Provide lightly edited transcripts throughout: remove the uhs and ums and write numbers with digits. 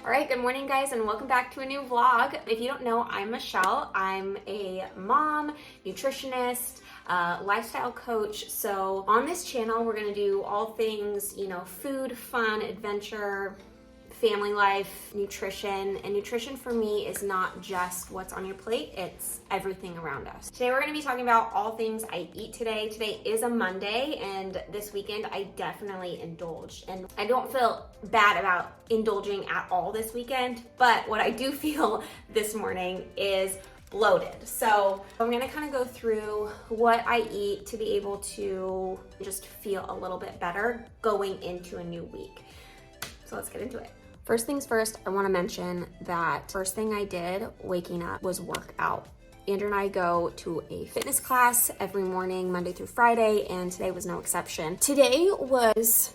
All right, good morning guys and welcome back to a new vlog. If you don't know, I'm Michelle. I'm a mom, nutritionist, lifestyle coach. So on this channel, we're gonna do all things, food, fun, adventure, family life, nutrition. And nutrition for me is not just what's on your plate, it's everything around us. Today we're gonna be talking about all things I eat today. Today is a Monday, and this weekend I definitely indulged. And I don't feel bad about indulging at all this weekend, but what I do feel this morning is bloated. So I'm gonna kind of go through what I eat to be able to just feel a little bit better going into a new week. So let's get into it. First things first, I wanna mention that first thing I did waking up was work out. Andrew and I go to a fitness class every morning, Monday through Friday, and today was no exception. Today was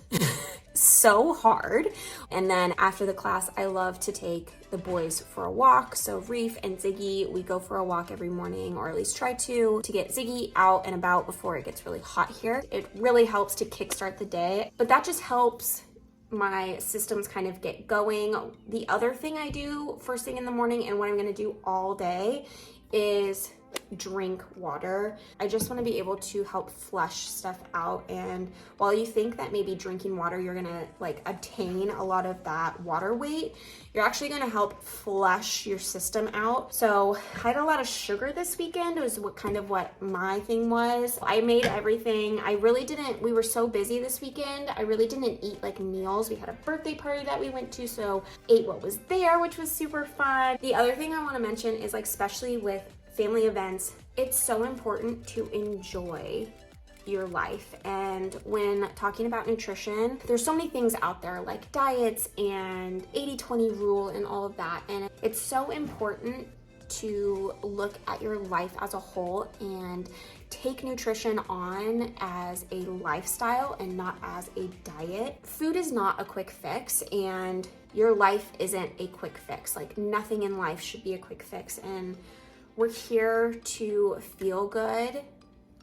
so hard. And then after the class, I love to take the boys for a walk. So Reef and Ziggy, we go for a walk every morning, or at least try to get Ziggy out and about before it gets really hot here. It really helps to kickstart the day, but that just helps my systems kind of get going. The other thing I do first thing in the morning and what I'm gonna do all day is drink water. I just want to be able to help flush stuff out. And while you think that maybe drinking water, you're gonna obtain a lot of that water weight, you're actually gonna help flush your system out. So I had a lot of sugar this weekend. It was what my thing was. I made everything. We were so busy this weekend. I really didn't eat meals. We had a birthday party that we went to, so ate what was there, which was super fun. The other thing I want to mention is especially with family events, it's so important to enjoy your life. And when talking about nutrition, there's so many things out there like diets and 80-20 rule and all of that. And it's so important to look at your life as a whole and take nutrition on as a lifestyle and not as a diet. Food is not a quick fix, and your life isn't a quick fix. Nothing in life should be a quick fix. And we're here to feel good.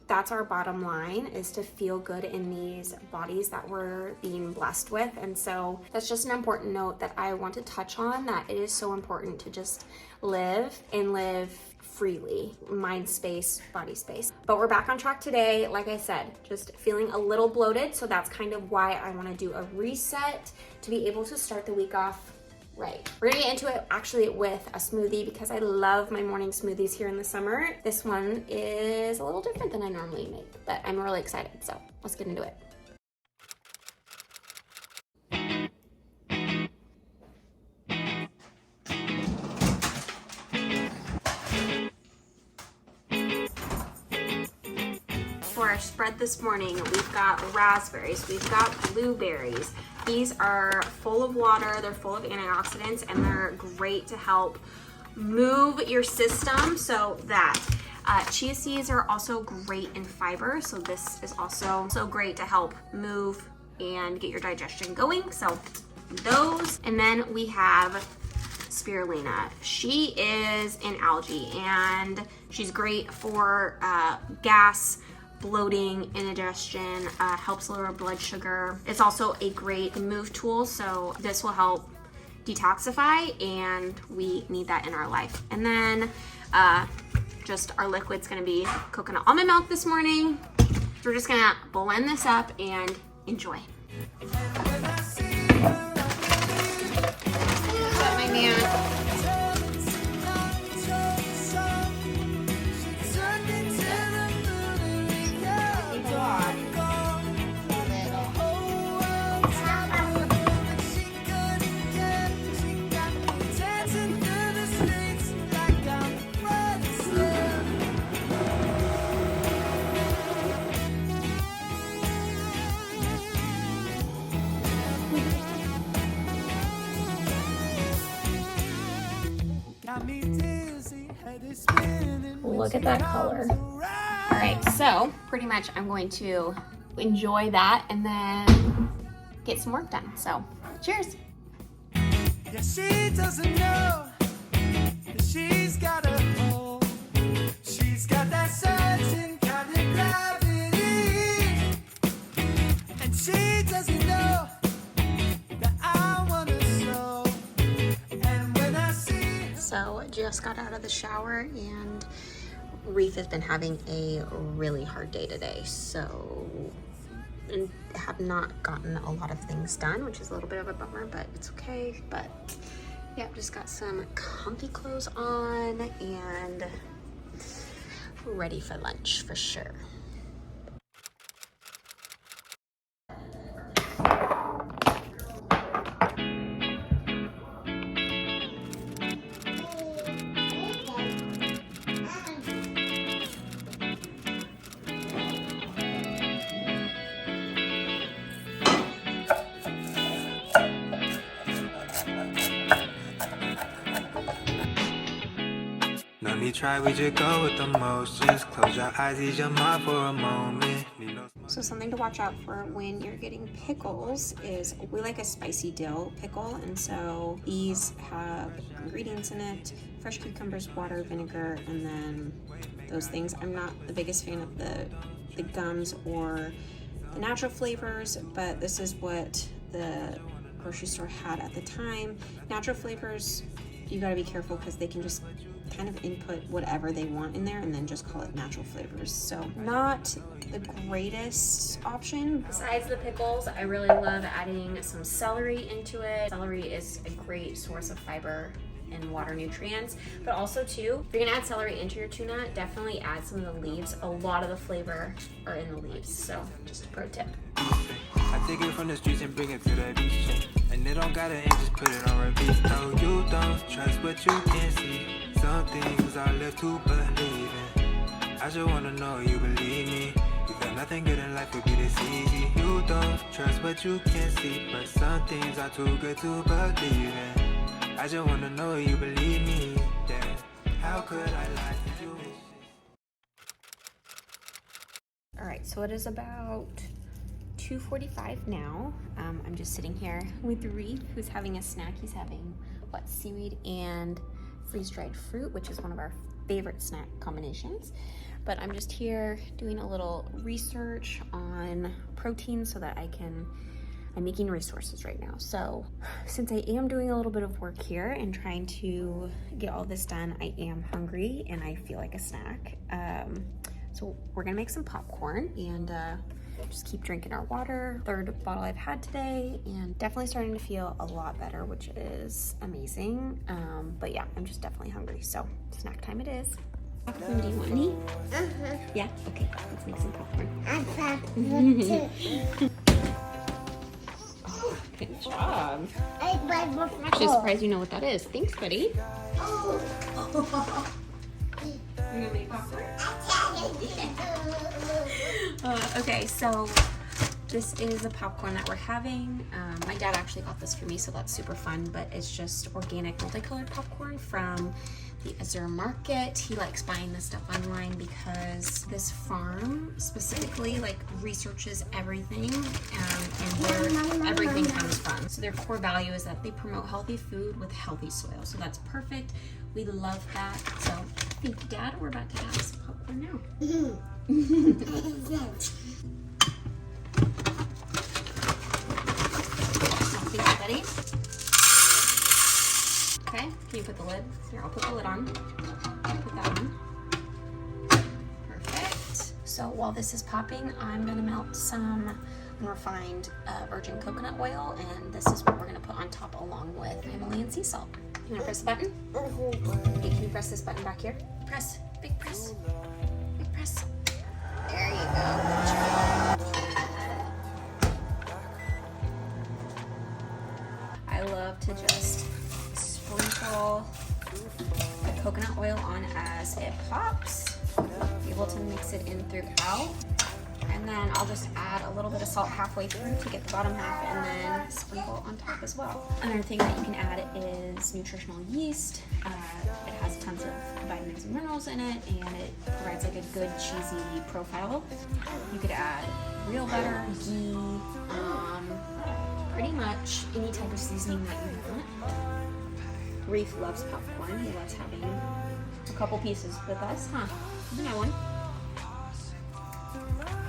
That's our bottom line, is to feel good in these bodies that we're being blessed with. And so that's just an important note that I want to touch on, that it is so important to just live and live freely, mind space, body space. But we're back on track today. Like I said, just feeling a little bloated. So that's kind of why I want to do a reset to be able to start the week off right. We're gonna get into it actually with a smoothie because I love my morning smoothies here in the summer. This one is a little different than I normally make, but I'm really excited, so let's get into it. For our spread this morning, we've got raspberries, we've got blueberries. These are full of water, they're full of antioxidants, and they're great to help move your system. So that chia seeds are also great in fiber, so this is also so great to help move and get your digestion going. So those, and then we have spirulina. She is an algae, and she's great for gas, bloating, indigestion, helps lower blood sugar. It's also a great move tool, so this will help detoxify, and we need that in our life. And then just our liquid's gonna be coconut almond milk this morning. We're just gonna blend this up and enjoy. What's up, my man? Look at that color. All right, so pretty much I'm going to enjoy that and then get some work done. So cheers. Yeah, she doesn't know that she's got a hole. She's got that certain kind of gravity, and she doesn't know that I wanna slow just got out of the shower, and Reef has been having a really hard day today, so and have not gotten a lot of things done, which is a little bit of a bummer, but it's okay. But yeah, just got some comfy clothes on and ready for lunch for sure. No need try, we just go with the motions. Close your eyes, ease your mind for a moment. So something to watch out for when you're getting pickles is we like a spicy dill pickle, and so these have ingredients in it: fresh cucumbers, water, vinegar, and then those things. I'm not the biggest fan of the gums or the natural flavors, but this is what the grocery store had at the time. Natural flavors, you gotta be careful because they can just kind of input whatever they want in there and then just call it natural flavors. So not the greatest option. Besides the pickles, I really love adding some celery into it. Celery is a great source of fiber and water nutrients, but also too, if you're gonna add celery into your tuna, definitely add some of the leaves. A lot of the flavor are in the leaves, so just a pro tip. I take it from the streets and bring it to the beach, and it don't gotta end, just put it on repeat. No, you don't trust what you can see. Some things are left to believe in. I just wanna know you believe me. You got nothing good in life would be this easy. You don't trust what you can see, but some things are too good to believe in. I just wanna know you believe me. Yeah. How could I lie to you? All right, so it is about 2:45 now. I'm just sitting here with Reef, who's having a snack. He's having seaweed and freeze-dried fruit, which is one of our favorite snack combinations. But I'm just here doing a little research on protein so that I'm making resources right now. So since I am doing a little bit of work here and trying to get all this done, I am hungry and I feel like a snack. So we're gonna make some popcorn and just keep drinking our water. Third bottle I've had today, and definitely starting to feel a lot better, which is amazing. But yeah, I'm just definitely hungry, so snack time it is. Popcorn, do you want any? Yeah, okay, let's make some popcorn. Oh, good job. I'm actually surprised you know what that is. Thanks, buddy. You're gonna make popcorn? Okay, so this is the popcorn that we're having. My dad actually got this for me, so that's super fun, but it's just organic multicolored popcorn from the Azure Market. He likes buying this stuff online because this farm specifically researches everything and where everything comes from. So their core value is that they promote healthy food with healthy soil. So that's perfect. We love that. So thank you, Dad. We're about to have some popcorn now. Thank you, buddy. Okay, can you put the lid? Here, I'll put the lid on. Put that on. Perfect. So while this is popping, I'm gonna melt some unrefined virgin coconut oil, and this is what we're gonna put on top along with Himalayan sea salt. You wanna press the button? Okay, can you press this button back here? Press, big press, big press. There you go. Good job. I love to just sprinkle the coconut oil on as it pops. Be able to mix it in throughout. And then I'll just add a little bit of salt halfway through to get the bottom half, and then sprinkle on top as well. Another thing that you can add is nutritional yeast. It has tons of vitamins and minerals in it, and it provides a good cheesy profile. You could add real butter, ghee, pretty much any type of seasoning that you want. Reef loves popcorn. He loves having a couple pieces with us, huh? Isn't that one?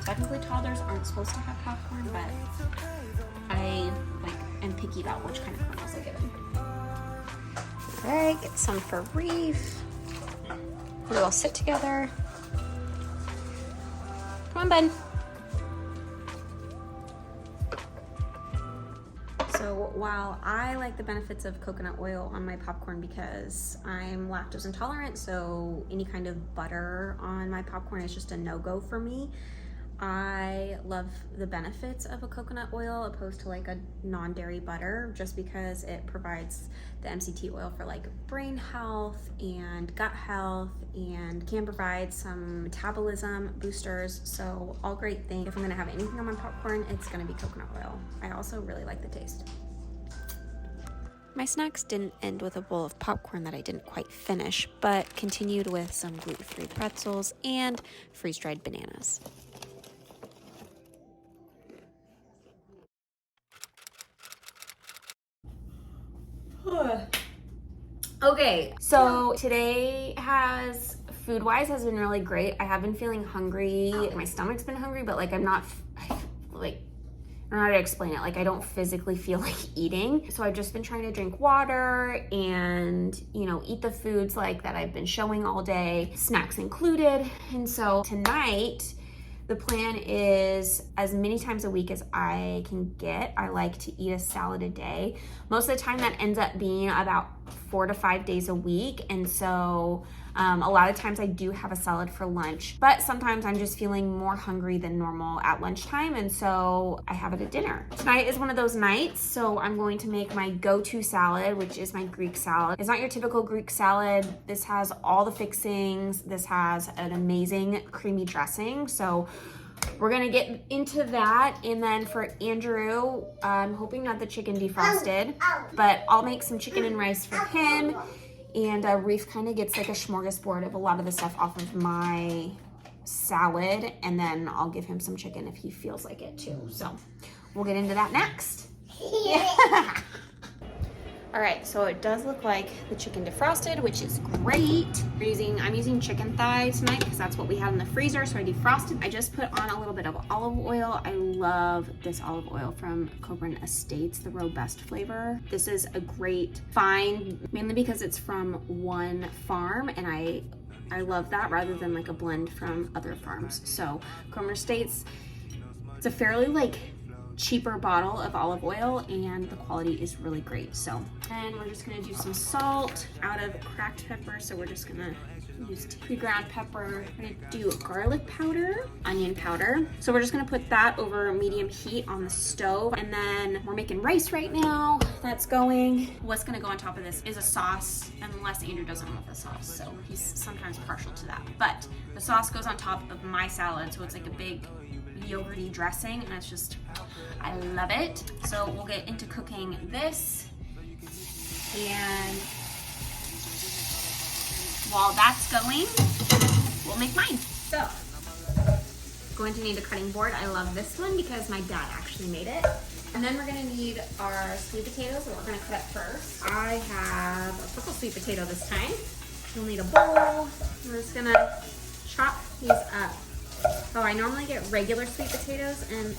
Technically, toddlers aren't supposed to have popcorn, but I am picky about which kind of kernels I give them. All right, get some for Reef. We all sit together. Come on, bud. So while I like the benefits of coconut oil on my popcorn because I'm lactose intolerant, so any kind of butter on my popcorn is just a no-go for me, I love the benefits of a coconut oil opposed to like a non-dairy butter, just because it provides the MCT oil for like brain health and gut health and can provide some metabolism boosters. So all great things. If I'm gonna have anything on my popcorn, it's gonna be coconut oil. I also really like the taste. My snacks didn't end with a bowl of popcorn that I didn't quite finish, but continued with some gluten-free pretzels and freeze-dried bananas. Okay, so today food-wise has been really great. I have been feeling hungry. My stomach's been hungry, but like I don't know how to explain it. Like I don't physically feel like eating. So I've just been trying to drink water and, eat the foods like that I've been showing all day, snacks included. And so tonight, the plan is as many times a week as I can get. I like to eat a salad a day. Most of the time that ends up being about 4 to 5 days a week. And so a lot of times I do have a salad for lunch, but sometimes I'm just feeling more hungry than normal at lunchtime. And so I have it at dinner. Tonight is one of those nights. So I'm going to make my go-to salad, which is my Greek salad. It's not your typical Greek salad. This has all the fixings. This has an amazing creamy dressing. So we're gonna get into that. And then for Andrew, I'm hoping not the chicken defrosted, but I'll make some chicken and rice for him. And Reef kind of gets like a smorgasbord of a lot of the stuff off of my salad. And then I'll give him some chicken if he feels like it too. So we'll get into that next. Yeah. All right, so it does look like the chicken defrosted, which is great. I'm using chicken thigh tonight because that's what we have in the freezer, so I defrosted. I just put on a little bit of olive oil. I love this olive oil from Cobran Estates, the Robust flavor. This is a great find, mainly because it's from one farm, and I love that rather than like a blend from other farms. So Cobran Estates, it's a fairly cheaper bottle of olive oil and the quality is really great. So, and we're just gonna do some salt out of cracked pepper. So we're just gonna use pre-ground pepper. We're gonna do garlic powder, onion powder. So we're just gonna put that over medium heat on the stove. And then we're making rice right now. That's going. What's gonna go on top of this is a sauce, unless Andrew doesn't want the sauce. So he's sometimes partial to that. But the sauce goes on top of my salad. So it's like a big yogurty dressing, and it's just, I love it. So we'll get into cooking this, and while that's going, we'll make mine. So, going to need a cutting board. I love this one because my dad actually made it. And then we're gonna need our sweet potatoes that we're gonna cut up first. I have a purple sweet potato this time. You'll need a bowl. We're just gonna chop these up. Oh, I normally get regular sweet potatoes, and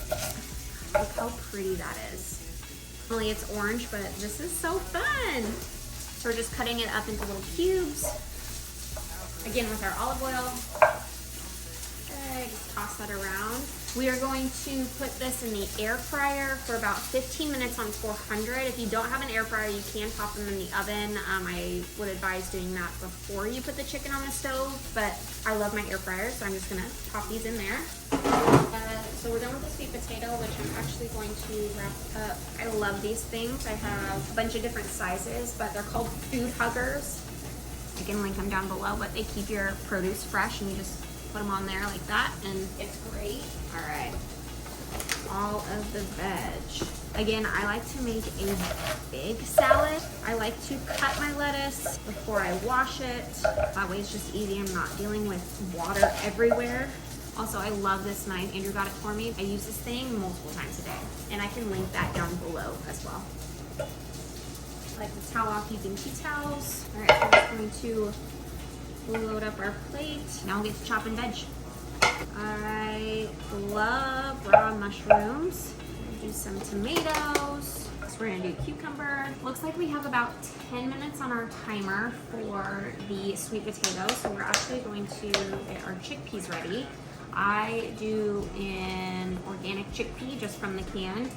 look how pretty that is. Normally it's orange, but this is so fun. So we're just cutting it up into little cubes. Again, with our olive oil. Okay, just toss that around. We are going to put this in the air fryer for about 15 minutes on 400. If you don't have an air fryer, you can pop them in the oven. I would advise doing that before you put the chicken on the stove, but I love my air fryer, so I'm just gonna pop these in there. So we're done with the sweet potato, which I'm actually going to wrap up. I love these things. I have a bunch of different sizes, but they're called food huggers. I can link them down below, but they keep your produce fresh, and you just put them on there like that, and it's great. All right, all of the veg. Again, I like to make a big salad. I like to cut my lettuce before I wash it. That way it's just easy. I'm not dealing with water everywhere. Also, I love this knife. Andrew got it for me. I use this thing multiple times a day, and I can link that down below as well. I like to towel off using tea towels. All right, so we're just going to load up our plate. Now we'll get to chopping veg. I love raw mushrooms. do some tomatoes. So we're gonna do cucumber. Looks like we have about 10 minutes on our timer for the sweet potatoes. So we're actually going to get our chickpeas ready. I do an organic chickpea just from the can.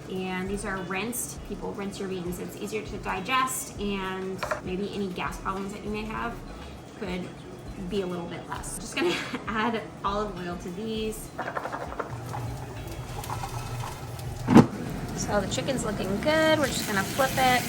And these are rinsed. People rinse your beans. It's easier to digest, and maybe any gas problems that you may have could be a little bit less. Just gonna add olive oil to these. So the chicken's looking good. We're just gonna flip it.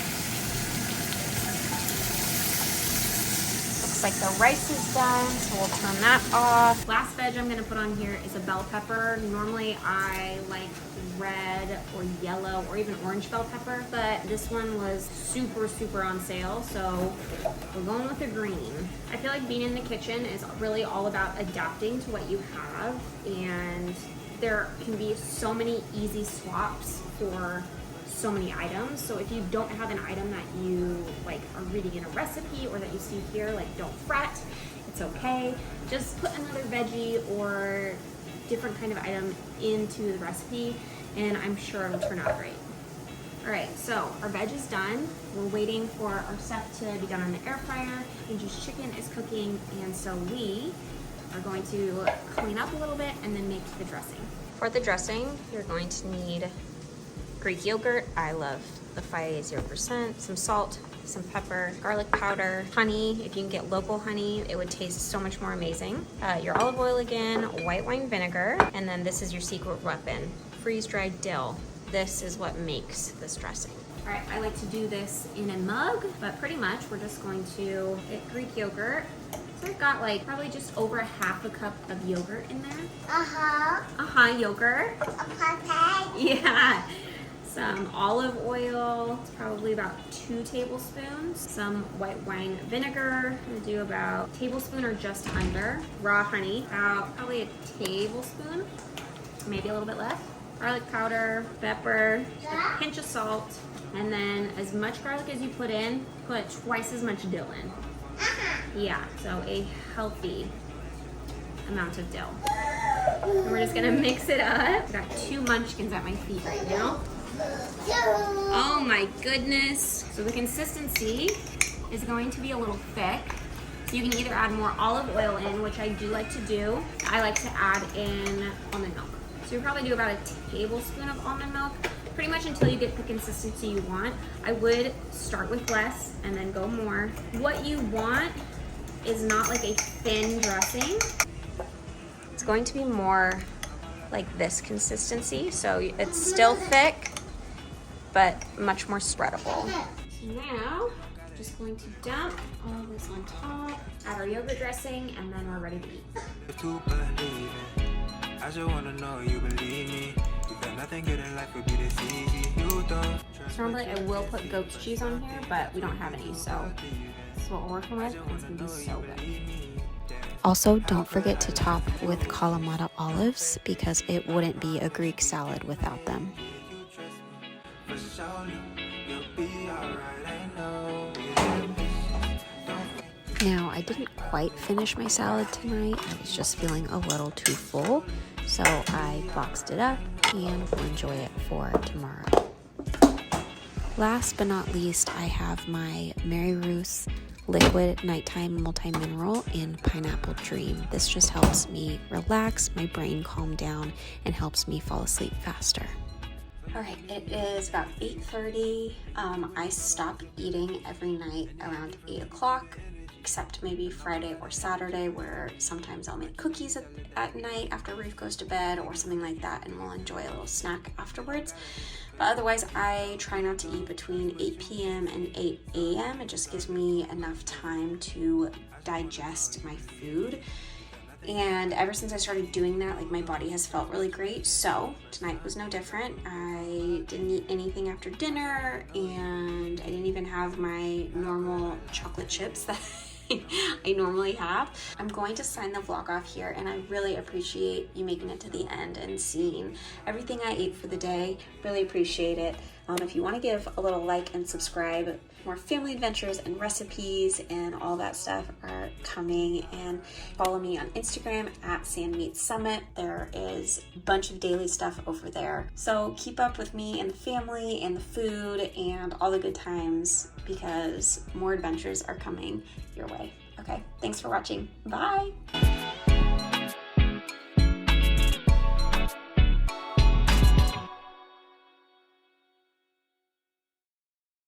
Looks like the rice is done, so we'll turn that off. Last veg I'm gonna put on here is a bell pepper. Normally I like red or yellow or even orange bell pepper, but this one was super on sale, so we're going with the green. I feel like being in the kitchen is really all about adapting to what you have, and there can be so many easy swaps for so many items. So if you don't have an item that you like are reading in a recipe or that you see here, like, don't fret, it's okay. Just put another veggie or different kind of item into the recipe, and I'm sure it'll turn out great. All right, so our veg is done. We're waiting for our stuff to be done on the air fryer. Angel's chicken is cooking, and so we are going to clean up a little bit and then make the dressing. For the dressing, you're going to need Greek yogurt. I love the 0%, some salt, some pepper, garlic powder, honey. If you can get local honey, it would taste so much more amazing. Your olive oil again, white wine vinegar, and then this is your secret weapon, freeze-dried dill. This is what makes this dressing. All right, I like to do this in a mug, but pretty much we're just going to get Greek yogurt. So I've got like probably just over a half a cup of yogurt in there. Yogurt. Yeah. Some olive oil, it's probably about 2 tablespoons. Some white wine vinegar, I'm gonna do about a tablespoon or just under. Raw honey, about probably a tablespoon, maybe a little bit less. Garlic powder, pepper, a pinch of salt, and then as much garlic as you put in, put twice as much dill in. Yeah, so a healthy amount of dill. And we're just gonna mix it up. I've got 2 munchkins at my feet right now. Oh my goodness. So the consistency is going to be a little thick. You can either add more olive oil in, which I do like to do. I like to add in almond milk. So you probably do about a tablespoon of almond milk, pretty much until you get the consistency you want. I would start with less and then go more. What you want is not like a thin dressing. It's going to be more like this consistency, so it's still thick, but much more spreadable. So now, I'm just going to dump all this on top, add our yogurt dressing, and then we're ready to eat. I just wanna know you believe me. You got nothing good in life would be this easy. You don't. So normally I will put goat's cheese on here, but we don't have any, so this is what we're working with, and it's gonna be so good. Also, don't forget to top with Kalamata olives because it wouldn't be a Greek salad without them. Now, I didn't quite finish my salad tonight. I was just feeling a little too full, so I boxed it up and will enjoy it for tomorrow. Last but not least, I have my Mary Ruth's Liquid Nighttime Multi-Mineral in Pineapple Dream. This just helps me relax, my brain calm down, and helps me fall asleep faster. All right, it is about 8:30. I stop eating every night around 8 o'clock, except maybe Friday or Saturday, where sometimes I'll make cookies at night after Reef goes to bed or something like that, and we'll enjoy a little snack afterwards. But otherwise, I try not to eat between 8 p.m. and 8 a.m. It just gives me enough time to digest my food. And ever since I started doing that, like, my body has felt really great. So tonight was no different. I didn't eat anything after dinner, and I didn't even have my normal chocolate chips that I normally have. I'm going to sign the vlog off here, and I really appreciate you making it to the end and seeing everything I ate for the day. Really appreciate it. If you want to give a little like and subscribe, more family adventures and recipes and all that stuff are coming. And follow me on Instagram at @SandMeatSummit. There is a bunch of daily stuff over there. So keep up with me and the family and the food and all the good times, because more adventures are coming your way. Okay, thanks for watching. Bye.